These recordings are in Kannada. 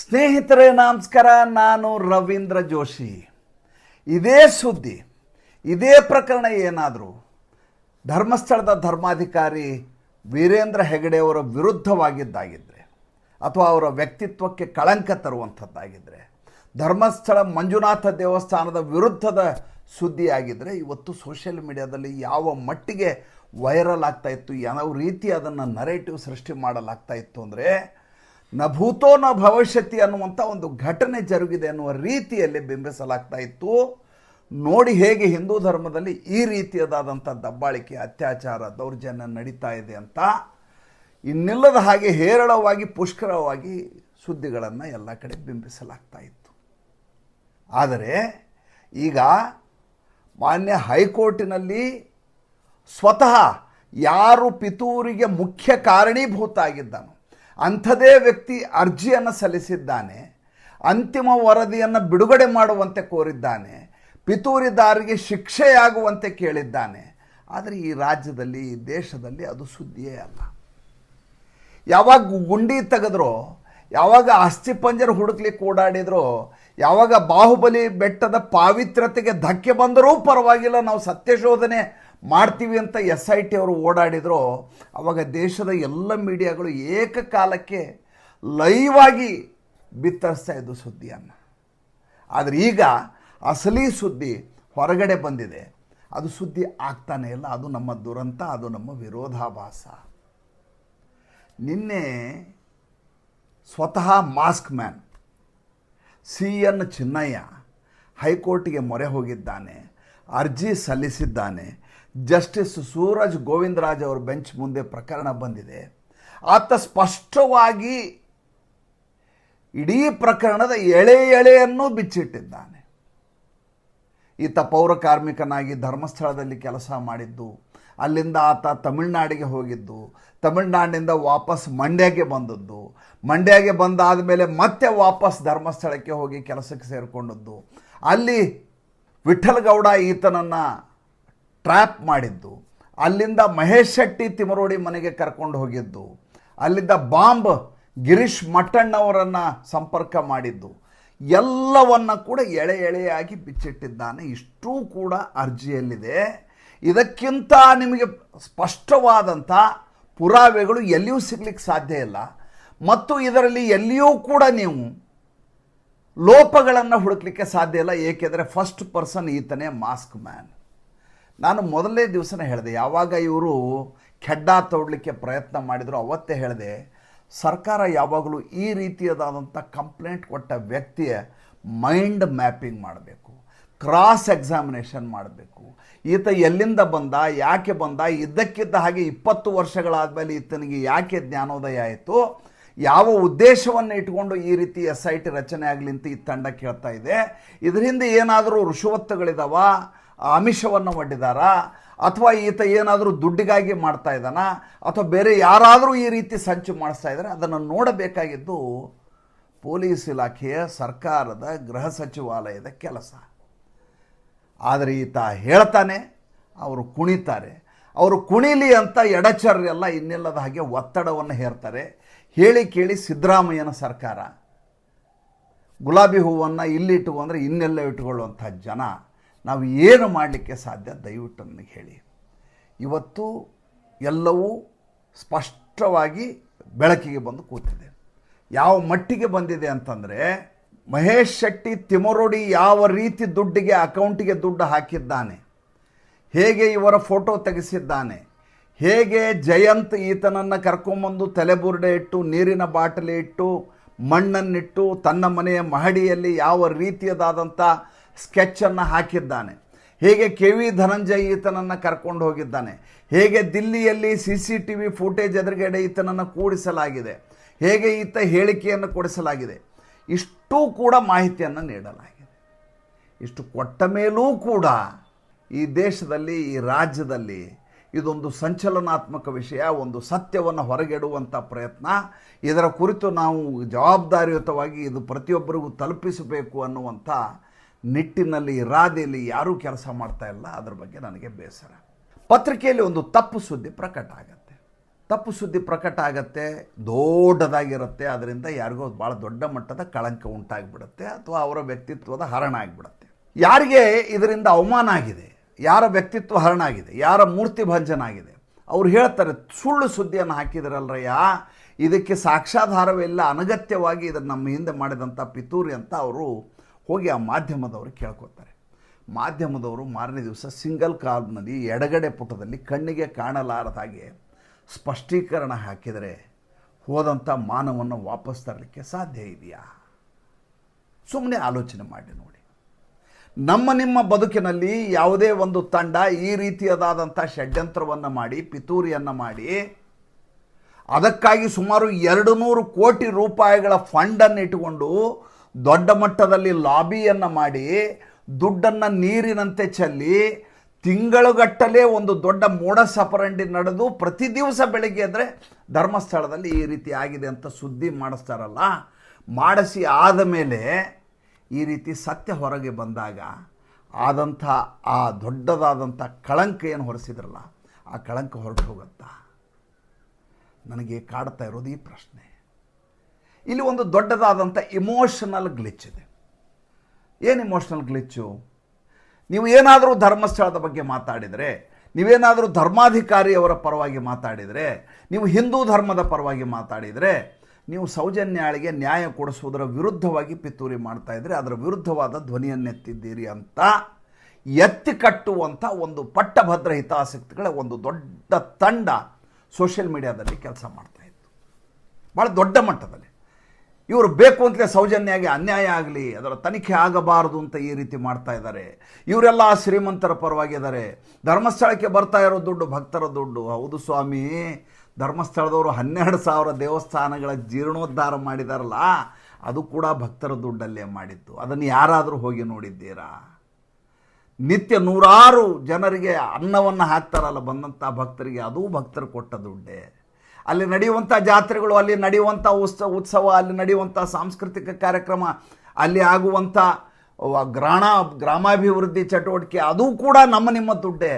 ಸ್ನೇಹಿತರೇ ನಮಸ್ಕಾರ, ನಾನು ರವೀಂದ್ರ ಜೋಶಿ. ಇದೇ ಸುದ್ದಿ, ಇದೇ ಪ್ರಕರಣ ಏನಾದರೂ ಧರ್ಮಸ್ಥಳದ ಧರ್ಮಾಧಿಕಾರಿ ವೀರೇಂದ್ರ ಹೆಗಡೆಯವರ ವಿರುದ್ಧವಾಗಿದ್ದಾಗಿದ್ದರೆ ಅಥವಾ ಅವರ ವ್ಯಕ್ತಿತ್ವಕ್ಕೆ ಕಳಂಕ ತರುವಂಥದ್ದಾಗಿದ್ದರೆ, ಧರ್ಮಸ್ಥಳ ಮಂಜುನಾಥ ದೇವಸ್ಥಾನದ ವಿರುದ್ಧದ ಸುದ್ದಿಯಾಗಿದ್ದರೆ ಇವತ್ತು ಸೋಷಿಯಲ್ ಮೀಡಿಯಾದಲ್ಲಿ ಯಾವ ಮಟ್ಟಿಗೆ ವೈರಲ್ ಆಗ್ತಾ ಇತ್ತು, ಯಾವ ರೀತಿ ಅದನ್ನು ನರೇಟಿವ್ ಸೃಷ್ಟಿ ಮಾಡಲಾಗ್ತಾ ಇತ್ತು ಅಂದರೆ, ನ ಭೂತೋ ನ ಭವಿಷ್ಯತಿ ಅನ್ನುವಂಥ ಒಂದು ಘಟನೆ ಜರುಗಿದೆ ಅನ್ನುವ ರೀತಿಯಲ್ಲಿ ಬಿಂಬಿಸಲಾಗ್ತಾ ಇತ್ತು. ನೋಡಿ ಹೇಗೆ ಹಿಂದೂ ಧರ್ಮದಲ್ಲಿ ಈ ರೀತಿಯದಾದಂಥ ದಬ್ಬಾಳಿಕೆ, ಅತ್ಯಾಚಾರ, ದೌರ್ಜನ್ಯ ನಡೀತಾ ಇದೆ ಅಂತ ಇನ್ನಿಲ್ಲದ ಹಾಗೆ ಹೇರಳವಾಗಿ ಪುಷ್ಕರವಾಗಿ ಸುದ್ದಿಗಳನ್ನು ಎಲ್ಲ ಕಡೆ ಬಿಂಬಿಸಲಾಗ್ತಾ ಇತ್ತು. ಆದರೆ ಈಗ ಮಾನ್ಯ ಹೈಕೋರ್ಟಿನಲ್ಲಿ ಸ್ವತಃ ಯಾರು ಪಿತೂರಿಗೆ ಮುಖ್ಯ ಕಾರಣೀಭೂತ ಆಗಿದ್ದಾನೋ ಅಂಥದೇ ವ್ಯಕ್ತಿ ಅರ್ಜಿಯನ್ನು ಸಲ್ಲಿಸಿದ್ದಾನೆ, ಅಂತಿಮ ವರದಿಯನ್ನು ಬಿಡುಗಡೆ ಮಾಡುವಂತೆ ಕೋರಿದ್ದಾನೆ, ಪಿತೂರಿದಾರರಿಗೆ ಶಿಕ್ಷೆಯಾಗುವಂತೆ ಕೇಳಿದ್ದಾನೆ. ಆದರೆ ಈ ರಾಜ್ಯದಲ್ಲಿ, ಈ ದೇಶದಲ್ಲಿ ಅದು ಸುದ್ದಿಯೇ ಅಲ್ಲ. ಯಾವಾಗ ಗುಂಡಿ ತೆಗೆದ್ರೋ, ಯಾವಾಗ ಅಸ್ಥಿಪಂಜರ ಹುಡುಕ್ಲಿಕ್ಕೆ ಓಡಾಡಿದ್ರೋ, ಯಾವಾಗ ಬಾಹುಬಲಿ ಬೆಟ್ಟದ ಪಾವಿತ್ರ್ಯತೆಗೆ ಧಕ್ಕೆ ಬಂದರೂ ಪರವಾಗಿಲ್ಲ, ನಾವು ಸತ್ಯಶೋಧನೆ ಮಾಡ್ತೀವಿ ಅಂತ SIT ಅವರು ಓಡಾಡಿದ್ರು, ಆವಾಗ ದೇಶದ ಎಲ್ಲ ಮೀಡಿಯಾಗಳು ಏಕಕಾಲಕ್ಕೆ ಲೈವ್ ಆಗಿ ಬಿತ್ತರಿಸ್ತಾ ಇದ್ದು ಸುದ್ದಿಯನ್ನು. ಆದರೆ ಈಗ ಅಸಲಿ ಸುದ್ದಿ ಹೊರಗಡೆ ಬಂದಿದೆ. ಅದು ಸುದ್ದಿ ಆಗ್ತಾನೆ ಇಲ್ಲ. ಅದು ನಮ್ಮ ದುರಂತ, ಅದು ನಮ್ಮ ವಿರೋಧಾಭಾಸ. ನಿನ್ನೆ ಸ್ವತಃ ಮಾಸ್ಕ್ ಮ್ಯಾನ್ CN ಚಿನ್ನಯ್ಯ ಹೈಕೋರ್ಟಿಗೆ ಮೊರೆ ಹೋಗಿದ್ದಾನೆ, ಅರ್ಜಿ ಸಲ್ಲಿಸಿದ್ದಾನೆ. ಜಸ್ಟಿಸ್ ಸೂರಜ್ ಗೋವಿಂದರಾಜ್ ಅವರ ಬೆಂಚ್ ಮುಂದೆ ಪ್ರಕರಣ ಬಂದಿದೆ. ಆತ ಸ್ಪಷ್ಟವಾಗಿ ಇಡೀ ಪ್ರಕರಣದ ಎಳೆಯನ್ನು ಬಿಚ್ಚಿಟ್ಟಿದ್ದಾನೆ. ಈತ ಪೌರ ಕಾರ್ಮಿಕನಾಗಿ ಧರ್ಮಸ್ಥಳದಲ್ಲಿ ಕೆಲಸ ಮಾಡಿದ್ದು, ಅಲ್ಲಿಂದ ಆತ ತಮಿಳುನಾಡಿಗೆ ಹೋಗಿದ್ದು, ತಮಿಳುನಾಡಿನಿಂದ ವಾಪಸ್ ಮಂಡ್ಯಗೆ ಬಂದದ್ದು, ಮಂಡ್ಯಗೆ ಬಂದಾದ ಮೇಲೆ ಮತ್ತೆ ವಾಪಸ್ ಧರ್ಮಸ್ಥಳಕ್ಕೆ ಹೋಗಿ ಕೆಲಸಕ್ಕೆ ಸೇರಿಕೊಂಡದ್ದು, ಅಲ್ಲಿ ವಿಠ್ಠಲಗೌಡ ಈತನನ್ನು ಟ್ರ್ಯಾಪ್ ಮಾಡಿದ್ದು, ಅಲ್ಲಿಂದ ಮಹೇಶ್ ಶೆಟ್ಟಿ ತಿಮರೋಡಿ ಮನೆಗೆ ಕರ್ಕೊಂಡು ಹೋಗಿದ್ದು, ಅಲ್ಲಿದ್ದ ಬಾಂಬ್ ಗಿರೀಶ್ ಮಟ್ಟಣ್ಣವರನ್ನು ಸಂಪರ್ಕ ಮಾಡಿದ್ದು, ಎಲ್ಲವನ್ನ ಕೂಡ ಎಳೆಯಾಗಿ ಬಿಚ್ಚಿಟ್ಟಿದ್ದಾನೆ. ಇಷ್ಟೂ ಕೂಡ ಅರ್ಜಿಯಲ್ಲಿದೆ. ಇದಕ್ಕಿಂತ ನಿಮಗೆ ಸ್ಪಷ್ಟವಾದಂಥ ಪುರಾವೆಗಳು ಎಲ್ಲಿಯೂ ಸಿಗ್ಲಿಕ್ಕೆ ಸಾಧ್ಯ ಇಲ್ಲ. ಮತ್ತು ಇದರಲ್ಲಿ ಎಲ್ಲಿಯೂ ಕೂಡ ನೀವು ಲೋಪಗಳನ್ನು ಹುಡುಕ್ಲಿಕ್ಕೆ ಸಾಧ್ಯ ಇಲ್ಲ. ಏಕೆಂದರೆ ಫಸ್ಟ್ ಪರ್ಸನ್ ಈತನೇ ಮಾಸ್ಕ್ ಮ್ಯಾನ್. ನಾನು ಮೊದಲನೇ ದಿವಸನೇ ಹೇಳಿದೆ, ಯಾವಾಗ ಇವರು ಖೆಡ್ಡ ತೋಡಲಿಕ್ಕೆ ಪ್ರಯತ್ನ ಮಾಡಿದ್ರು ಅವತ್ತೇ ಹೇಳಿದೆ, ಸರ್ಕಾರ ಯಾವಾಗಲೂ ಈ ರೀತಿಯಾದಂಥ ಕಂಪ್ಲೇಂಟ್ ಕೊಟ್ಟ ವ್ಯಕ್ತಿಯ ಮೈಂಡ್ ಮ್ಯಾಪಿಂಗ್ ಮಾಡಬೇಕು, ಕ್ರಾಸ್ ಎಕ್ಸಾಮಿನೇಷನ್ ಮಾಡಬೇಕು. ಈತ ಎಲ್ಲಿಂದ ಬಂದ, ಯಾಕೆ ಬಂದ, ಇದ್ದಕ್ಕಿದ್ದ ಹಾಗೆ 20 ವರ್ಷಗಳಾದಮೇಲೆ ಈತನಿಗೆ ಯಾಕೆ ಜ್ಞಾನೋದಯ ಆಯಿತು, ಯಾವ ಉದ್ದೇಶವನ್ನು ಇಟ್ಕೊಂಡು ಈ ರೀತಿ SIT ರಚನೆ ಆಗಲಿ ಅಂತ ಈ ತಂಡ ಕೇಳ್ತಾ ಇದೆ. ಇದರಿಂದ ಏನಾದರೂ ಋಷವತ್ತುಗಳಿದಾವ, ಆಮಿಷವನ್ನು ಒಡ್ಡಿದಾರಾ, ಅಥವಾ ಈತ ಏನಾದರೂ ದುಡ್ಡಿಗಾಗಿ ಮಾಡ್ತಾ ಇದ್ದಾನ, ಅಥವಾ ಬೇರೆ ಯಾರಾದರೂ ಈ ರೀತಿ ಸಂಚು ಮಾಡಿಸ್ತಾ ಇದ್ದಾರೆ, ಅದನ್ನು ನೋಡಬೇಕಾಗಿದ್ದು ಪೊಲೀಸ್ ಇಲಾಖೆಯ, ಸರ್ಕಾರದ ಗೃಹ ಸಚಿವಾಲಯದ ಕೆಲಸ. ಆದರೆ ಈತ ಹೇಳ್ತಾನೆ, ಅವರು ಕುಣಿತಾರೆ. ಅವರು ಕುಣಿಲಿ ಅಂತ ಎಡಚರ್ರೆಲ್ಲ ಇನ್ನಿಲ್ಲದ ಹಾಗೆ ಒತ್ತಡವನ್ನು ಹೇರ್ತಾರೆ. ಹೇಳಿ ಕೇಳಿ ಸಿದ್ದರಾಮಯ್ಯನ ಸರ್ಕಾರ ಗುಲಾಬಿ ಹೂವನ್ನು ಇಲ್ಲಿಟ್ಟು ಅಂದರೆ ಇನ್ನೆಲ್ಲ ಇಟ್ಟುಕೊಳ್ಳುವಂಥ ಜನ, ನಾವು ಏನು ಮಾಡಲಿಕ್ಕೆ ಸಾಧ್ಯ, ದಯವಿಟ್ಟು ನನಗೆ ಹೇಳಿ. ಇವತ್ತು ಎಲ್ಲವೂ ಸ್ಪಷ್ಟವಾಗಿ ಬೆಳಕಿಗೆ ಬಂದು ಕೂತಿದೆ. ಯಾವ ಮಟ್ಟಿಗೆ ಬಂದಿದೆ ಅಂತಂದರೆ, ಮಹೇಶ್ ಶೆಟ್ಟಿ ತಿಮರೋಡಿ ಯಾವ ರೀತಿ ದುಡ್ಡಿಗೆ ಅಕೌಂಟಿಗೆ ದುಡ್ಡು ಹಾಕಿದ್ದಾನೆ, ಹೇಗೆ ಇವರ ಫೋಟೋ ತೆಗೆಸಿದ್ದಾನೆ, ಹೇಗೆ ಜಯಂತ್ ಈತನನ್ನು ಕರ್ಕೊಂಬಂದು ತಲೆಬುರುಡೆ ಇಟ್ಟು, ನೀರಿನ ಬಾಟಲಿ ಇಟ್ಟು, ಮಣ್ಣನ್ನಿಟ್ಟು, ತನ್ನ ಮನೆಯ ಮಹಡಿಯಲ್ಲಿ ಯಾವ ರೀತಿಯದಾದಂಥ ಸ್ಕೆಚ್ಚನ್ನು ಹಾಕಿದ್ದಾನೆ, ಹೇಗೆ KV ಧನಂಜಯ್ ಈತನನ್ನು ಕರ್ಕೊಂಡು ಹೋಗಿದ್ದಾನೆ, ಹೇಗೆ ದಿಲ್ಲಿಯಲ್ಲಿ CCTV ಫುಟೇಜ್ ಎದುರುಗಡೆ ಈತನನ್ನು ಕೂಡಿಸಲಾಗಿದೆ, ಹೇಗೆ ಈತ ಹೇಳಿಕೆಯನ್ನು ಕೊಡಿಸಲಾಗಿದೆ, ಇಷ್ಟೂ ಕೂಡ ಮಾಹಿತಿಯನ್ನು ನೀಡಲಾಗಿದೆ. ಇಷ್ಟು ಕೊಟ್ಟ ಮೇಲೂ ಕೂಡ ಈ ದೇಶದಲ್ಲಿ, ಈ ರಾಜ್ಯದಲ್ಲಿ ಇದೊಂದು ಸಂಚಲನಾತ್ಮಕ ವಿಷಯ, ಒಂದು ಸತ್ಯವನ್ನು ಹೊರಗೆಡುವಂಥ ಪ್ರಯತ್ನ. ಇದರ ಕುರಿತು ನಾವು ಜವಾಬ್ದಾರಿಯುತವಾಗಿ ಇದು ಪ್ರತಿಯೊಬ್ಬರಿಗೂ ತಲುಪಿಸಬೇಕು ಅನ್ನುವಂಥ ನಿಟ್ಟಿನಲ್ಲಿ, ರಾಧೆಯಲ್ಲಿ ಯಾರೂ ಕೆಲಸ ಮಾಡ್ತಾ ಇಲ್ಲ. ಅದರ ಬಗ್ಗೆ ನನಗೆ ಬೇಸರ. ಪತ್ರಿಕೆಯಲ್ಲಿ ಒಂದು ತಪ್ಪು ಸುದ್ದಿ ಪ್ರಕಟ ಆಗುತ್ತೆ. ತಪ್ಪು ಸುದ್ದಿ ಪ್ರಕಟ ಆಗತ್ತೆ, ದೊಡ್ಡದಾಗಿರುತ್ತೆ, ಅದರಿಂದ ಯಾರಿಗೋ ಭಾಳ ದೊಡ್ಡ ಮಟ್ಟದ ಕಳಂಕ ಉಂಟಾಗಿಬಿಡುತ್ತೆ ಅಥವಾ ಅವರ ವ್ಯಕ್ತಿತ್ವದ ಹರಣ ಆಗಿಬಿಡುತ್ತೆ. ಯಾರಿಗೆ ಇದರಿಂದ ಅವಮಾನ ಆಗಿದೆ, ಯಾರ ವ್ಯಕ್ತಿತ್ವ ಹರಣ ಆಗಿದೆ, ಯಾರ ಮೂರ್ತಿ ಭಂಜನ ಆಗಿದೆ, ಅವ್ರು ಹೇಳ್ತಾರೆ ಸುಳ್ಳು ಸುದ್ದಿಯನ್ನು ಹಾಕಿದ್ರಲ್ರಯ್ಯ, ಇದಕ್ಕೆ ಸಾಕ್ಷ್ಯಾಧಾರವಿಲ್ಲ, ಅನಗತ್ಯವಾಗಿ ಇದನ್ನು ನಮ್ಮ ಹಿಂದೆ ಮಾಡಿದಂಥ ಪಿತೂರಿ ಅಂತ ಅವರು ಹೋಗಿ ಆ ಮಾಧ್ಯಮದವರು ಕೇಳ್ಕೊತಾರೆ. ಮಾಧ್ಯಮದವರು ಮಾರನೇ ದಿವಸ ಸಿಂಗಲ್ ಕಾಲ್ನಲ್ಲಿ ಎಡಗಡೆ ಪುಟದಲ್ಲಿ ಕಣ್ಣಿಗೆ ಕಾಣಲಾರದ ಹಾಗೆ ಸ್ಪಷ್ಟೀಕರಣ ಹಾಕಿದರೆ ಹೋದಂಥ ಮಾನವನ್ನು ವಾಪಸ್ ತರಲಿಕ್ಕೆ ಸಾಧ್ಯ ಇದೆಯಾ? ಸುಮ್ಮನೆ ಆಲೋಚನೆ ಮಾಡಿ ನೋಡಿ. ನಮ್ಮ ನಿಮ್ಮ ಬದುಕಿನಲ್ಲಿ ಯಾವುದೇ ಒಂದು ತಂಡ ಈ ರೀತಿಯಾದಂಥ ಷಡ್ಯಂತ್ರವನ್ನು ಮಾಡಿ, ಪಿತೂರಿಯನ್ನು ಮಾಡಿ, ಅದಕ್ಕಾಗಿ ಸುಮಾರು 200 ಕೋಟಿ ರೂಪಾಯಿಗಳ ಫಂಡನ್ನು ಇಟ್ಟುಕೊಂಡು ದೊಡ್ಡ ಮಟ್ಟದಲ್ಲಿ ಲಾಬಿಯನ್ನು ಮಾಡಿ, ದುಡ್ಡನ್ನು ನೀರಿನಂತೆ ಚೆಲ್ಲಿ, ತಿಂಗಳುಗಟ್ಟಲೆ ಒಂದು ದೊಡ್ಡ ಮೋಡಸ್ ಆಪರಂಡಿ ನಡೆದು ಪ್ರತಿ ದಿವಸ ಬೆಳಿಗ್ಗೆ ಅಂದರೆ ಧರ್ಮಸ್ಥಳದಲ್ಲಿ ಈ ರೀತಿ ಆಗಿದೆ ಅಂತ ಸುದ್ದಿ ಮಾಡಿಸ್ತಾರಲ್ಲ, ಮಾಡಿಸಿ ಆದ ಮೇಲೆ ಈ ರೀತಿ ಸತ್ಯ ಹೊರಗೆ ಬಂದಾಗ ಆದಂಥ ಆ ದೊಡ್ಡದಾದಂಥ ಕಳಂಕ ಏನು ಹೊರಿಸಿದ್ರಲ್ಲ, ಆ ಕಳಂಕ ಹೊರಟು ಹೋಗುತ್ತಾ? ನನಗೆ ಕಾಡ್ತಾ ಇರೋದು ಈ ಪ್ರಶ್ನೆ. ಇಲ್ಲಿ ಒಂದು ದೊಡ್ಡದಾದಂಥ ಇಮೋಷನಲ್ ಗ್ಲಿಚ್ ಇದೆ. ಏನು ಇಮೋಷನಲ್ ಗ್ಲಿಚ್ಚು? ನೀವು ಏನಾದರೂ ಧರ್ಮಸ್ಥಳದ ಬಗ್ಗೆ ಮಾತಾಡಿದರೆ, ನೀವೇನಾದರೂ ಧರ್ಮಾಧಿಕಾರಿಯವರ ಪರವಾಗಿ ಮಾತಾಡಿದರೆ, ನೀವು ಹಿಂದೂ ಧರ್ಮದ ಪರವಾಗಿ ಮಾತಾಡಿದರೆ, ನೀವು ಸೌಜನ್ಯಾಳಿಗೆ ನ್ಯಾಯ ಕೊಡಿಸುವುದರ ವಿರುದ್ಧವಾಗಿ ಪಿತೂರಿ ಮಾಡ್ತಾ ಇದ್ದರೆ ಅದರ ವಿರುದ್ಧವಾದ ಧ್ವನಿಯನ್ನೆತ್ತಿದ್ದೀರಿ ಅಂತ ಎತ್ತಿ ಕಟ್ಟುವಂಥ ಒಂದು ಪಟ್ಟಭದ್ರ ಹಿತಾಸಕ್ತಿಗಳ ಒಂದು ದೊಡ್ಡ ತಂಡ ಸೋಷಿಯಲ್ ಮೀಡಿಯಾದಲ್ಲಿ ಕೆಲಸ ಮಾಡ್ತಾಯಿತ್ತು, ಭಾಳ ದೊಡ್ಡ ಮಟ್ಟದಲ್ಲಿ. ಇವರು ಬೇಕು ಅಂತಲೇ ಸೌಜನ್ಯಾಗೆ ಅನ್ಯಾಯ ಆಗಲಿ, ಅದರ ತನಿಖೆ ಆಗಬಾರದು ಅಂತ ಈ ರೀತಿ ಮಾಡ್ತಾ ಇದ್ದಾರೆ. ಇವರೆಲ್ಲ ಶ್ರೀಮಂತರ ಪರವಾಗಿದ್ದಾರೆ. ಧರ್ಮಸ್ಥಳಕ್ಕೆ ಬರ್ತಾ ಇರೋ ದುಡ್ಡು ಭಕ್ತರ ದುಡ್ಡು. ಹೌದು ಸ್ವಾಮಿ, ಧರ್ಮಸ್ಥಳದವರು 12,000 ದೇವಸ್ಥಾನಗಳ ಜೀರ್ಣೋದ್ಧಾರ ಮಾಡಿದಾರಲ್ಲ, ಅದು ಕೂಡ ಭಕ್ತರ ದುಡ್ಡಲ್ಲೇ ಮಾಡಿದ್ದು. ಅದನ್ನು ಯಾರಾದರೂ ಹೋಗಿ ನೋಡಿದ್ದೀರಾ? ನಿತ್ಯ 100 ಜನರಿಗೆ ಅನ್ನವನ್ನು ಹಾಕ್ತಾರಲ್ಲ ಬಂದಂಥ ಭಕ್ತರಿಗೆ, ಅದು ಭಕ್ತರು ಕೊಟ್ಟ ದುಡ್ಡೇ. ಅಲ್ಲಿ ನಡೆಯುವಂಥ ಜಾತ್ರೆಗಳು, ಅಲ್ಲಿ ನಡೆಯುವಂಥ ಉತ್ಸವ, ಅಲ್ಲಿ ನಡೆಯುವಂಥ ಸಾಂಸ್ಕೃತಿಕ ಕಾರ್ಯಕ್ರಮ, ಅಲ್ಲಿ ಆಗುವಂಥ ಗ್ರಾಮಾಭಿವೃದ್ಧಿ ಚಟುವಟಿಕೆ, ಅದು ಕೂಡ ನಮ್ಮ ನಿಮ್ಮ ದುಡ್ಡೇ.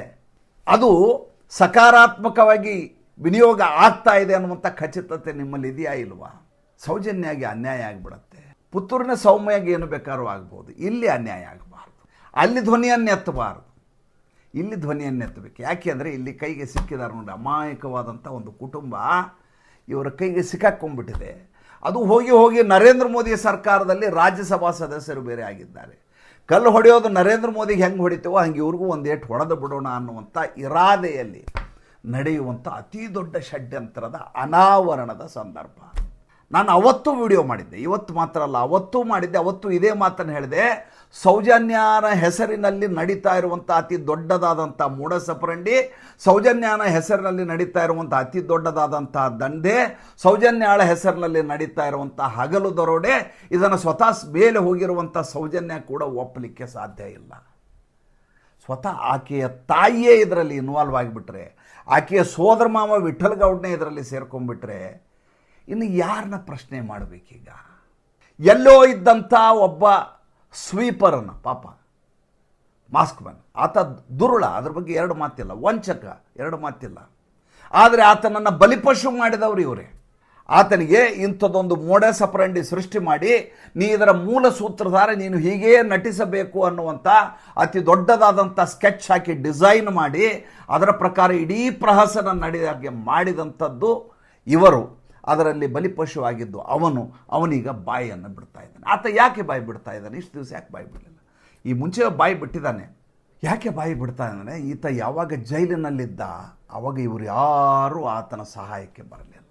ಅದು ಸಕಾರಾತ್ಮಕವಾಗಿ ವಿನಿಯೋಗ ಆಗ್ತಾ ಇದೆ ಅನ್ನುವಂಥ ಖಚಿತತೆ ನಿಮ್ಮಲ್ಲಿ ಇದೆಯಾ ಇಲ್ವಾ? ಸೌಜನ್ಯಾಗಿ ಅನ್ಯಾಯ ಆಗಿಬಿಡುತ್ತೆ. ಪುತ್ತೂರಿನ ಸೌಮ್ಯಾಗಿ ಏನು ಬೇಕಾದ್ರೂ ಆಗ್ಬೋದು, ಇಲ್ಲಿ ಅನ್ಯಾಯ ಆಗಬಾರ್ದು. ಅಲ್ಲಿ ಧ್ವನಿಯನ್ನು ಎತ್ತಬಾರ್ದು, ಇಲ್ಲಿ ಧ್ವನಿಯನ್ನು ಎತ್ತಬೇಕು. ಯಾಕೆ ಅಂದರೆ ಇಲ್ಲಿ ಕೈಗೆ ಸಿಕ್ಕಿದ್ದಾರೆ ನೋಡಿ, ಅಮಾಯಕವಾದಂಥ ಒಂದು ಕುಟುಂಬ ಇವರ ಕೈಗೆ ಸಿಕ್ಕಾಕೊಂಡ್ಬಿಟ್ಟಿದೆ. ಅದು ಹೋಗಿ ಹೋಗಿ ನರೇಂದ್ರ ಮೋದಿ ಸರ್ಕಾರದಲ್ಲಿ ರಾಜ್ಯಸಭಾ ಸದಸ್ಯರು ಬೇರೆ ಆಗಿದ್ದಾರೆ. ಕಲ್ಲು ಹೊಡೆಯೋದು ನರೇಂದ್ರ ಮೋದಿಗೆ ಹೆಂಗೆ ಹೊಡಿತೀವೋ ಹಂಗೆ ಇವ್ರಿಗೂ ಒಂದೇಟು ಹೊಡೆದು ಬಿಡೋಣ ಅನ್ನುವಂಥ ಇರಾದೆಯಲ್ಲಿ ನಡೆಯುವಂಥ ಅತಿ ದೊಡ್ಡ ಷಡ್ಯಂತ್ರದ ಅನಾವರಣದ ಸಂದರ್ಭ. ನಾನು ಅವತ್ತು ವಿಡಿಯೋ ಮಾಡಿದ್ದೆ, ಇವತ್ತು ಮಾತ್ರ ಅಲ್ಲ, ಅವತ್ತೂ ಮಾಡಿದ್ದೆ. ಅವತ್ತು ಇದೇ ಮಾತನ್ನು ಹೇಳಿದೆ, ಸೌಜನ್ಯನ ಹೆಸರಿನಲ್ಲಿ ನಡೀತಾ ಇರುವಂಥ ಅತಿ ದೊಡ್ಡದಾದಂಥ ಮೂಢಸಪರಂಡಿ, ಸೌಜನ್ಯನ ಹೆಸರಿನಲ್ಲಿ ನಡೀತಾ ಇರುವಂಥ ಅತಿ ದೊಡ್ಡದಾದಂಥ ದಂಧೆ, ಸೌಜನ್ಯಾಳ ಹೆಸರಿನಲ್ಲಿ ನಡೀತಾ ಇರುವಂಥ ಹಗಲು ದರೋಡೆ, ಇದನ್ನು ಸ್ವತಃ ಮೇಲೆ ಹೋಗಿರುವಂಥ ಸೌಜನ್ಯ ಕೂಡ ಒಪ್ಪಲಿಕ್ಕೆ ಸಾಧ್ಯ ಇಲ್ಲ. ಸ್ವತಃ ಆಕೆಯ ತಾಯಿಯೇ ಇದರಲ್ಲಿ ಇನ್ವಾಲ್ವ್ ಆಗಿಬಿಟ್ರೆ, ಆಕೆಯ ಸೋದರ ಮಾವ ವಿಠಲ್ ಗೌಡ್ನೇ ಇದರಲ್ಲಿ ಸೇರ್ಕೊಂಡ್ಬಿಟ್ರೆ ಇನ್ನು ಯಾರನ್ನ ಪ್ರಶ್ನೆ ಮಾಡಬೇಕೀಗ? ಎಲ್ಲೋ ಇದ್ದಂಥ ಒಬ್ಬ ಸ್ವೀಪರನ್ನು, ಪಾಪ ಮಾಸ್ಕ್ ಮ್ಯಾನ್, ಆತ ದುರುಳ, ಅದ್ರ ಬಗ್ಗೆ ಎರಡು ಮಾತಿಲ್ಲ, ವಂಚಕ, ಎರಡು ಮಾತಿಲ್ಲ. ಆದರೆ ಆತನನ್ನು ಬಲಿಪಶು ಮಾಡಿದವರು ಇವರೇ. ಆತನಿಗೆ ಇಂಥದ್ದೊಂದು ಮೋಡಸ್ ಆಪರಂಡಿ ಸೃಷ್ಟಿ ಮಾಡಿ, ನೀ ಇದರ ಮೂಲ ಸೂತ್ರಧಾರ, ನೀನು ಹೀಗೇ ನಟಿಸಬೇಕು ಅನ್ನುವಂಥ ಅತಿ ದೊಡ್ಡದಾದಂಥ ಸ್ಕೆಚ್ ಹಾಕಿ ಡಿಸೈನ್ ಮಾಡಿ ಅದರ ಪ್ರಕಾರ ಇಡೀ ಪ್ರಹಸನ ನಡೆದಾಗೆ ಮಾಡಿದಂಥದ್ದು ಇವರು. ಅದರಲ್ಲಿ ಬಲಿಪಶು ಆಗಿದ್ದು ಅವನೀಗ ಬಾಯಿಯನ್ನು ಬಿಡ್ತಾ ಇದ್ದಾನೆ. ಆತ ಯಾಕೆ ಬಾಯಿ ಬಿಡ್ತಾ ಇದ್ದಾನೆ? ಇಷ್ಟು ದಿವಸ ಯಾಕೆ ಬಾಯಿ ಬಿಡಲಿಲ್ಲ? ಈ ಮುಂಚೆ ಬಾಯಿ ಬಿಟ್ಟಿದ್ದಾನೆ. ಯಾಕೆ ಬಾಯಿ ಬಿಡ್ತಾ ಇದ್ದಾನೆ? ಈತ ಯಾವಾಗ ಜೈಲಿನಲ್ಲಿದ್ದ ಆವಾಗ ಇವರು ಯಾರೂ ಆತನ ಸಹಾಯಕ್ಕೆ ಬರಲಿಲ್ಲ.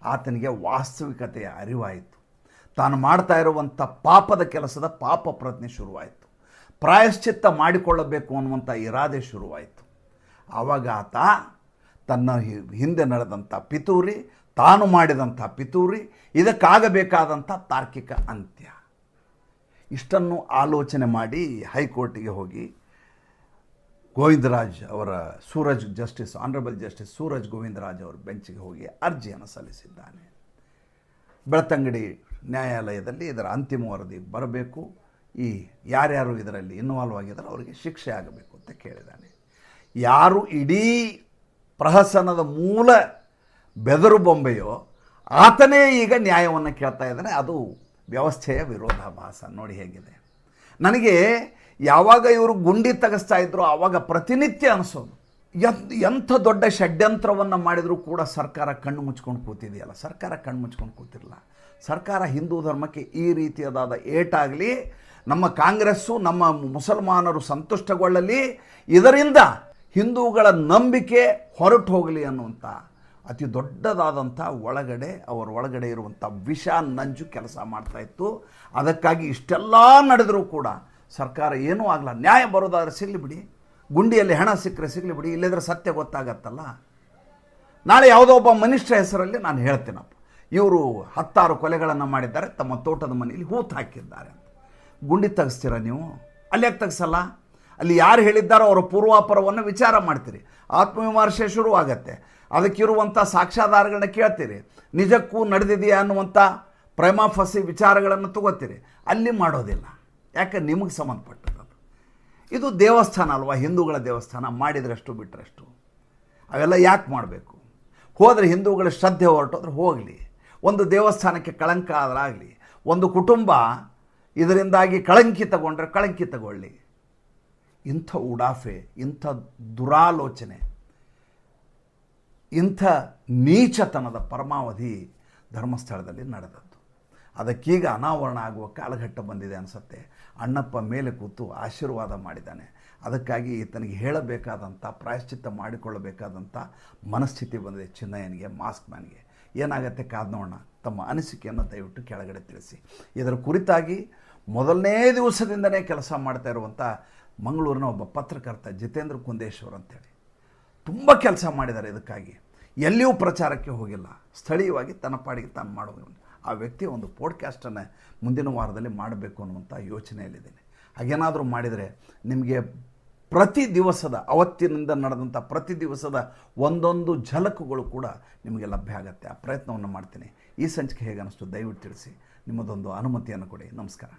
ಆತನಿಗೆ ವಾಸ್ತವಿಕತೆಯ ಅರಿವಾಯಿತು. ತಾನು ಮಾಡ್ತಾ ಇರುವಂಥ ಪಾಪದ ಕೆಲಸದ ಪಾಪ ಪ್ರಜ್ಞೆ ಶುರುವಾಯಿತು. ಪ್ರಾಯಶ್ಚಿತ್ತ ಮಾಡಿಕೊಳ್ಳಬೇಕು ಅನ್ನುವಂಥ ಇರಾದೆ ಶುರುವಾಯಿತು. ಆವಾಗ ಆತ ತನ್ನ ಹಿಂದೆ ನಡೆದಂಥ ಪಿತೂರಿ, ತಾನು ಮಾಡಿದಂಥ ಪಿತೂರಿ, ಇದಕ್ಕಾಗಬೇಕಾದಂಥ ತಾರ್ಕಿಕ ಅಂತ್ಯ, ಇಷ್ಟನ್ನು ಆಲೋಚನೆ ಮಾಡಿ ಹೈಕೋರ್ಟಿಗೆ ಹೋಗಿ ಗೋವಿಂದರಾಜ್ ಅವರ ಆನರಬಲ್ ಜಸ್ಟಿಸ್ ಸೂರಜ್ ಗೋವಿಂದರಾಜ್ ಅವರ ಬೆಂಚಿಗೆ ಹೋಗಿ ಅರ್ಜಿಯನ್ನು ಸಲ್ಲಿಸಿದ್ದಾನೆ. ಬೆಳ್ತಂಗಡಿ ನ್ಯಾಯಾಲಯದಲ್ಲಿ ಇದರ ಅಂತಿಮ ವರದಿ ಬರಬೇಕು, ಈ ಯಾರ್ಯಾರು ಇದರಲ್ಲಿ ಇನ್ವಾಲ್ವ್ ಆಗಿದ್ದಾರೆ ಅವರಿಗೆ ಶಿಕ್ಷೆ ಆಗಬೇಕು ಅಂತ ಕೇಳಿದ್ದಾನೆ. ಯಾರು ಇಡೀ ಪ್ರಹಸನದ ಮೂಲ ಬೆದರು ಬೊಂಬೆಯೋ ಆತನೇ ಈಗ ನ್ಯಾಯವನ್ನು ಕೇಳ್ತಾ ಇದ್ದಾನೆ. ಅದು ವ್ಯವಸ್ಥೆಯ ವಿರೋಧಾಭಾಸ. ನೋಡಿ ಹೇಗಿದೆ. ನನಗೆ ಯಾವಾಗ ಇವರು ಗುಂಡಿ ತೆಗೆಸ್ತಾ ಇದ್ರು ಆವಾಗ ಪ್ರತಿನಿತ್ಯ ಅನಿಸೋದು, ಎಂಥ ದೊಡ್ಡ ಷಡ್ಯಂತ್ರವನ್ನು ಮಾಡಿದರೂ ಕೂಡ ಸರ್ಕಾರ ಕಣ್ಣು ಮುಚ್ಕೊಂಡು ಕೂತಿದೆಯಲ್ಲ. ಸರ್ಕಾರ ಕಣ್ಣು ಮುಚ್ಕೊಂಡು ಕೂತಿರಲ್ಲ. ಸರ್ಕಾರ ಹಿಂದೂ ಧರ್ಮಕ್ಕೆ ಈ ರೀತಿಯಾದ ಏಟಾಗಲಿ, ನಮ್ಮ ಕಾಂಗ್ರೆಸ್ಸು ನಮ್ಮ ಮುಸಲ್ಮಾನರು ಸಂತುಷ್ಟಗೊಳ್ಳಲಿ, ಇದರಿಂದ ಹಿಂದೂಗಳ ನಂಬಿಕೆ ಹೊರಟು ಹೋಗಲಿ ಅನ್ನುವಂಥ ಅತಿ ದೊಡ್ಡದಾದಂಥ ಅವರ ಒಳಗಡೆ ಇರುವಂಥ ವಿಷ ನಂಜು ಕೆಲಸ ಮಾಡ್ತಾಯಿತ್ತು. ಅದಕ್ಕಾಗಿ ಇಷ್ಟೆಲ್ಲ ನಡೆದರೂ ಕೂಡ ಸರ್ಕಾರ ಏನೂ ಆಗಲ್ಲ. ನ್ಯಾಯ ಬರೋದಾದ್ರೆ ಸಿಗಲಿ ಬಿಡಿ, ಗುಂಡಿಯಲ್ಲಿ ಹಣ ಸಿಕ್ಕರೆ ಸಿಗಲಿ ಬಿಡಿ, ಇಲ್ಲದ್ರೆ ಸತ್ಯ ಗೊತ್ತಾಗತ್ತಲ್ಲ. ನಾಳೆ ಯಾವುದೋ ಒಬ್ಬ ಮನುಷ್ಯ ಹೆಸರಲ್ಲಿ ನಾನು ಹೇಳ್ತೀನಪ್ಪ, ಇವರು 10 ಕೊಲೆಗಳನ್ನು ಮಾಡಿದ್ದಾರೆ, ತಮ್ಮ ತೋಟದ ಮನೆಯಲ್ಲಿ ಹೂತು ಹಾಕಿದ್ದಾರೆ ಅಂತ. ಗುಂಡಿ ತೆಗೆಸ್ತೀರ ನೀವು? ಅಲ್ಲಿ ಯಾಕೆ ತೆಗೆಸಲ್ಲ? ಅಲ್ಲಿ ಯಾರು ಹೇಳಿದ್ದಾರೋ ಅವರ ಪೂರ್ವಾಪರವನ್ನು ವಿಚಾರ ಮಾಡ್ತೀರಿ, ಆತ್ಮವಿಮರ್ಶೆ ಶುರುವಾಗತ್ತೆ, ಅದಕ್ಕಿರುವಂಥ ಸಾಕ್ಷ್ಯಾಧಾರಗಳನ್ನ ಕೇಳ್ತೀರಿ, ನಿಜಕ್ಕೂ ನಡೆದಿದೆಯಾ ಅನ್ನುವಂಥ ಪ್ರೈಮಾಫಸಿ ವಿಚಾರಗಳನ್ನು ತಗೋತೀರಿ. ಅಲ್ಲಿ ಮಾಡೋದಿಲ್ಲ. ಯಾಕೆ? ನಿಮಗೆ ಸಂಬಂಧಪಟ್ಟದ್ದು. ಇದು ದೇವಸ್ಥಾನ ಅಲ್ವಾ, ಹಿಂದೂಗಳ ದೇವಸ್ಥಾನ. ಮಾಡಿದ್ರಷ್ಟು ಬಿಟ್ಟರಷ್ಟು. ಅವೆಲ್ಲ ಯಾಕೆ ಮಾಡಬೇಕು? ಹೋದರೆ ಹಿಂದೂಗಳ ಶ್ರದ್ಧೆ ಹೊರಟೋದ್ರೆ ಹೋಗಲಿ. ಒಂದು ದೇವಸ್ಥಾನಕ್ಕೆ ಕಳಂಕ ಆದರಾಗಲಿ, ಒಂದು ಕುಟುಂಬ ಇದರಿಂದಾಗಿ ಕಳಂಕಿತಗೊಂಡ್ರೆ ಕಳಂಕಿತಗೊಳ್ಳಿ. ಇಂಥ ಉಡಾಫೆ, ಇಂಥ ದುರಾಲೋಚನೆ, ಇಂಥ ನೀಚತನದ ಪರಮಾವಧಿ ಧರ್ಮಸ್ಥಳದಲ್ಲಿ ನಡೆದದ್ದು. ಅದಕ್ಕೀಗ ಅನಾವರಣ ಆಗುವ ಕಾಲಘಟ್ಟ ಬಂದಿದೆ ಅನಿಸುತ್ತೆ. ಅಣ್ಣಪ್ಪ ಮೇಲೆ ಕೂತು ಆಶೀರ್ವಾದ ಮಾಡಿದ್ದಾನೆ. ಅದಕ್ಕಾಗಿ ಈತನಿಗೆ ಹೇಳಬೇಕಾದಂಥ, ಪ್ರಾಯಶ್ಚಿತ್ತ ಮಾಡಿಕೊಳ್ಳಬೇಕಾದಂಥ ಮನಸ್ಥಿತಿ ಬಂದಿದೆ ಚಿನ್ನಯ್ಯನಿಗೆ, ಮಾಸ್ಕ್ ಮ್ಯಾನ್ಗೆ. ಏನಾಗತ್ತೆ ಕಾದು ನೋಡೋಣ. ತಮ್ಮ ಅನಿಸಿಕೆಯನ್ನು ದಯವಿಟ್ಟು ಕೆಳಗಡೆ ತಿಳಿಸಿ. ಇದರ ಕುರಿತಾಗಿ ಮೊದಲನೇ ದಿವಸದಿಂದನೇ ಕೆಲಸ ಮಾಡ್ತಾ ಇರುವಂಥ ಮಂಗಳೂರಿನ ಒಬ್ಬ ಪತ್ರಕರ್ತ ಜಿತೇಂದ್ರ ಕುಂದೇಶ್ವರ್ ಅಂತೇಳಿ ತುಂಬ ಕೆಲಸ ಮಾಡಿದ್ದಾರೆ. ಇದಕ್ಕಾಗಿ ಎಲ್ಲಿಯೂ ಪ್ರಚಾರಕ್ಕೆ ಹೋಗಿಲ್ಲ, ಸ್ಥಳೀಯವಾಗಿ ತನ್ನ ಪಾಡಿಗೆ ತಾನು ಮಾಡೋದು. ಆ ವ್ಯಕ್ತಿ ಒಂದು ಪಾಡ್ಕಾಸ್ಟನ್ನು ಮುಂದಿನ ವಾರದಲ್ಲಿ ಮಾಡಬೇಕು ಅನ್ನುವಂಥ ಯೋಚನೆಯಲ್ಲಿದ್ದೀನಿ. ಹಾಗೇನಾದರೂ ಮಾಡಿದರೆ ನಿಮಗೆ ಪ್ರತಿ ದಿವಸದ, ಅವತ್ತಿನಿಂದ ನಡೆದಂಥ ಪ್ರತಿ ದಿವಸದ ಒಂದೊಂದು ಝಲಕುಗಳು ಕೂಡ ನಿಮಗೆ ಲಭ್ಯ ಆಗುತ್ತೆ. ಆ ಪ್ರಯತ್ನವನ್ನು ಮಾಡ್ತೀನಿ. ಈ ಸಂಚಿಕೆ ಹೇಗೆ ಅನ್ನಿಸ್ತು ದಯವಿಟ್ಟು ತಿಳಿಸಿ. ನಿಮ್ಮದೊಂದು ಅನುಮತಿಯನ್ನು ಕೊಡಿ. ನಮಸ್ಕಾರ.